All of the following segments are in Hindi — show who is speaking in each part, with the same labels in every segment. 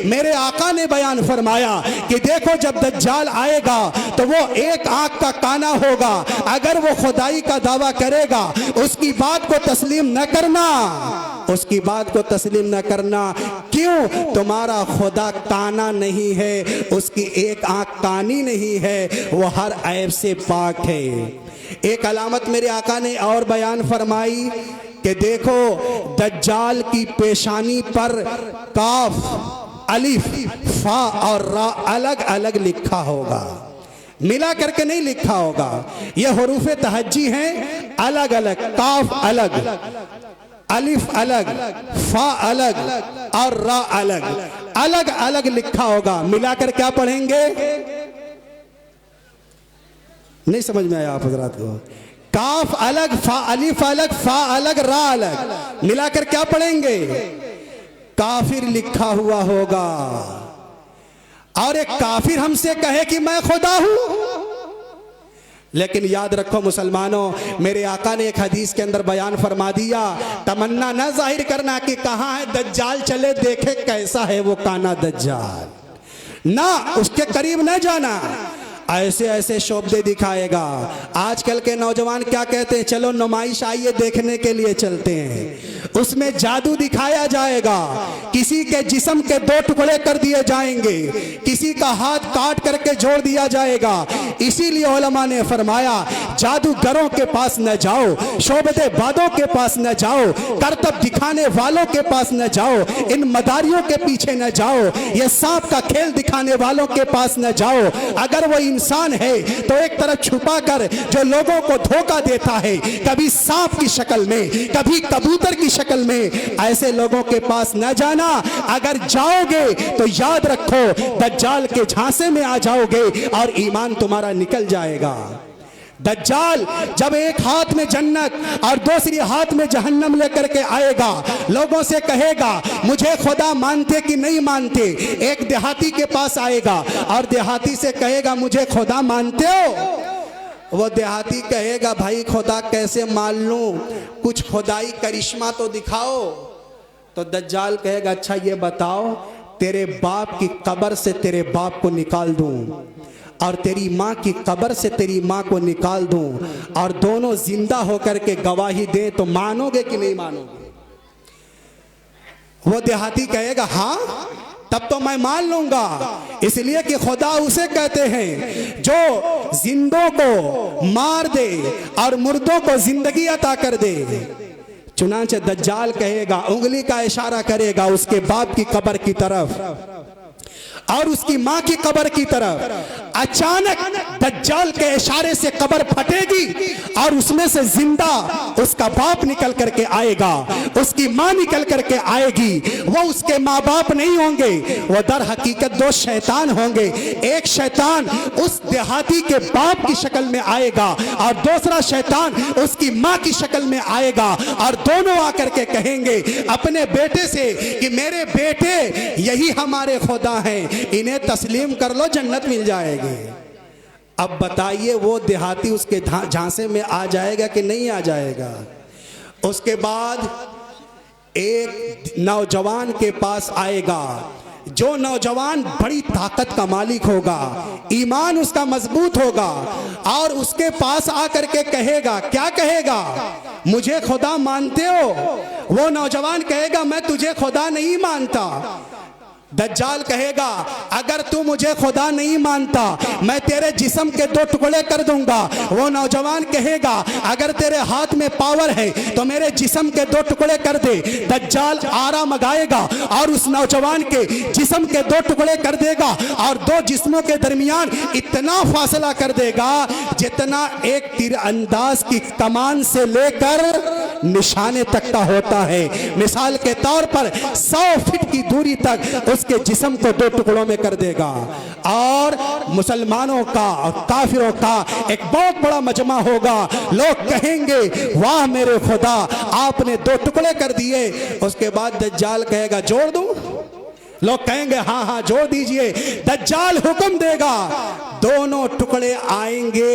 Speaker 1: मेरे आका ने बयान फरमाया कि देखो जब दज्जाल आएगा तो वो एक आंख का काना होगा। अगर वो खुदाई का दावा करेगा उसकी बात को तस्लीम न करना, उसकी बात को तस्लीम न करना। क्यों? तुम्हारा खुदा काना नहीं है, उसकी एक आंख कानी नहीं है, वो हर ऐब से पाक है। एक अलामत मेरे आका ने और बयान फरमाई कि देखो दज्जाल की पेशानी पर काफ, अलिफ, फा और रा अलग अलग लिखा होगा, मिला करके नहीं लिखा होगा। ये हुरूफ तहज्जी हैं, अलग अलग, काफ अलग, अलिफ अलग, फा अलग और रा अलग, अलग अलग लिखा होगा। मिलाकर क्या पढ़ेंगे? नहीं समझ में आया आप हजरात को? काफ अलग, फा अलिफ अलग, फा अलग, रा अलग, मिलाकर क्या पढ़ेंगे? काफिर लिखा हुआ होगा। और एक काफिर हमसे कहे कि मैं खुदा हूं। लेकिन याद रखो मुसलमानों, मेरे आका ने एक हदीस के अंदर बयान फरमा दिया, तमन्ना न जाहिर करना कि कहां है दज्जाल, चले देखे कैसा है वो काना दज्जाल, ना उसके करीब न जाना। ऐसे ऐसे शोबदे दिखाएगा। आजकल के नौजवान क्या कहते हैं? चलो नुमाइश आइए देखने के लिए चलते हैं। उसमें जादू दिखाया जाएगा, किसी के जिस्म के दो टुकड़े कर दिए जाएंगे, किसी का हाथ काट करके जोड़ दिया जाएगा। इसीलिए उलमा ने फरमाया जादूगरों के पास न जाओ, शोबदे बादों के पास न जाओ, करतब दिखाने वालों के पास न जाओ, इन मदारियों के पीछे न जाओ, ये सांप का खेल दिखाने वालों के पास न जाओ। अगर वो इंसान है तो एक तरफ छुपा कर जो लोगों को धोखा देता है, कभी सांप की शक्ल में, कभी कबूतर की शक्ल में, ऐसे लोगों के पास न जाना। अगर जाओगे तो याद रखो दज्जाल के झांसे में आ जाओगे और ईमान तुम्हारा निकल जाएगा। दज्जाल जब एक हाथ में जन्नत और दूसरी हाथ में जहन्नम लेकर के आएगा, लोगों से कहेगा मुझे खुदा मानते कि नहीं मानते। एक देहाती के पास आएगा और देहाती से कहेगा मुझे खुदा मानते हो? वो देहाती कहेगा भाई खुदा कैसे मान लूं, कुछ खुदाई करिश्मा तो दिखाओ। तो दज्जाल कहेगा अच्छा ये बताओ, तेरे बाप की कब्र से तेरे बाप को निकाल दूं और तेरी माँ की कब्र से तेरी माँ को निकाल दूं और दोनों जिंदा होकर के गवाही दे, तो मानोगे कि नहीं मानोगे? वो देहाती कहेगा हाँ तब तो मैं मान लूंगा, इसलिए कि खुदा उसे कहते हैं जो जिंदों को मार दे और मुर्दों को जिंदगी अता कर दे। चुनांचे दज्जाल कहेगा, उंगली का इशारा करेगा उसके बाप की कब्र की तरफ और उसकी मां की कब्र की तरफ। अचानक दज्जाल के इशारे से कब्र फटेगी और उसमें से जिंदा उसका बाप निकल करके आएगा, उसकी मां निकल करके आएगी। वो उसके माँ बाप नहीं होंगे, वो दर हकीकत दो शैतान होंगे। एक शैतान उस देहाती के बाप की शक्ल में आएगा और दूसरा शैतान उसकी मां की शक्ल में आएगा और दोनों आकर के कहेंगे अपने बेटे से कि मेरे बेटे यही हमारे खुदा हैं, इन्हें तस्लीम कर लो, जन्नत मिल जाएगी। अब बताइए वो देहाती उसके झांसे में आ जाएगा कि नहीं आ जाएगा? उसके बाद एक नौजवान के पास आएगा, जो नौजवान बड़ी ताकत का मालिक होगा, ईमान उसका मजबूत होगा और उसके पास आकर के कहेगा, क्या कहेगा? मुझे खुदा मानते हो? वो नौजवान कहेगा मैं तुझे खुदा नहीं मानता। दज्जाल कहेगा अगर तू मुझे खुदा नहीं मानता मैं तेरे जिस्म के दो टुकड़े कर दूंगा। वो नौजवान कहेगा अगर तेरे हाथ में पावर है तो मेरे जिस्म के दो टुकड़े कर दे। दज्जाल आरा मंगाएगा और उस नौजवान के जिस्म के दो टुकड़े कर देगा और दो जिस्मों के दरमियान इतना फासला कर देगा जितना एक तीरंदाज की कमान से लेकर निशाने तक का होता है। मिसाल के तौर पर 100 फीट की दूरी तक उसके जिस्म को दो टुकड़ों में कर देगा और मुसलमानों का और काफिरों का एक बहुत बड़ा मजमा होगा। लोग कहेंगे वाह मेरे खुदा आपने दो टुकड़े कर दिए। उसके बाद दज्जाल कहेगा जोड़ दूं? लोग कहेंगे हाँ हाँ जोड़ दीजिए। दज्जाल हुक्म देगा, दोनों टुकड़े आएंगे,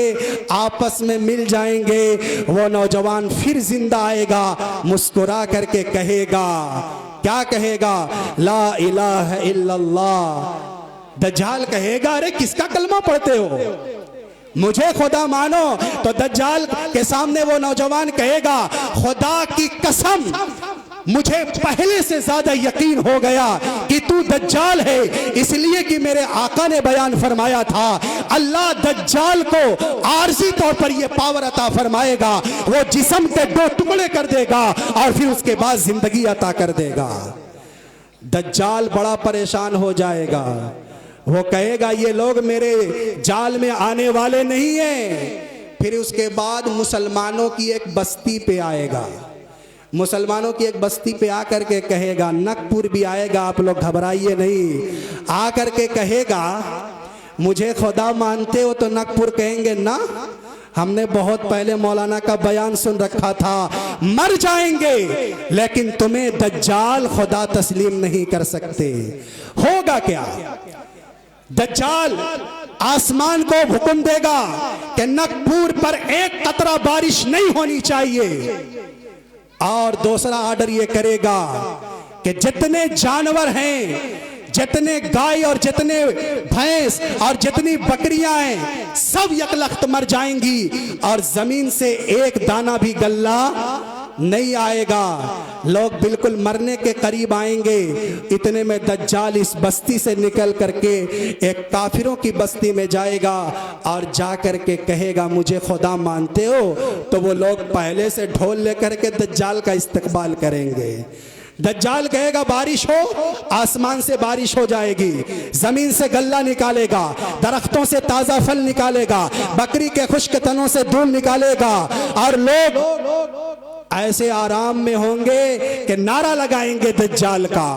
Speaker 1: आपस में मिल जाएंगे। वो नौजवान फिर जिंदा आएगा, मुस्कुरा करके कहेगा क्या कहेगा? ला इलाहा इल्लल्लाह। दज्जाल कहेगा अरे किसका कलमा पढ़ते हो, मुझे खुदा मानो। तो दज्जाल के सामने वो नौजवान कहेगा खुदा की कसम मुझे पहले से ज्यादा यकीन हो गया कि तू दज्जाल है, इसलिए कि मेरे आका ने बयान फरमाया था अल्लाह दज्जाल को आरजी तौर पर यह पावर अता फरमाएगा, वो जिस्म के 2 टुकड़े कर देगा और फिर उसके बाद जिंदगी अता कर देगा। दज्जाल बड़ा परेशान हो जाएगा, वो कहेगा ये लोग मेरे जाल में आने वाले नहीं हैं। फिर उसके बाद मुसलमानों की एक बस्ती पे आएगा, मुसलमानों की एक बस्ती पे आकर के कहेगा, नकपुर भी आएगा, आप लोग घबराइए नहीं, आकर के कहेगा मुझे खुदा मानते हो? तो नकपुर कहेंगे ना, हमने बहुत पहले मौलाना का बयान सुन रखा था, मर जाएंगे लेकिन तुम्हें दज्जाल खुदा तस्लीम नहीं कर सकते। होगा क्या? दज्जाल आसमान को हुक्म देगा कि नकपुर पर एक कतरा बारिश नहीं होनी चाहिए, और दूसरा ऑर्डर ये करेगा कि जितने जानवर हैं, जितने गाय और जितने भैंस और जितनी बकरियां हैं, सब यकलख्त मर जाएंगी और जमीन से एक दाना भी गल्ला नहीं आएगा, लोग बिल्कुल मरने के करीब आएंगे। इतने में दज्जाल इस बस्ती से निकल करके एक काफिरों की बस्ती में जाएगा और जा करके कहेगा मुझे खुदा मानते हो? तो वो लोग पहले से ढोल लेकर के दज्जाल का इस्तकबाल करेंगे। दज्जाल कहेगा बारिश हो, आसमान से बारिश हो जाएगी, जमीन से गल्ला निकालेगा, दरख्तों से ताजा फल निकालेगा, बकरी के खुश्क तनों से दूध निकालेगा, और लोग ऐसे आराम में होंगे कि नारा लगाएंगे दज्जाल का।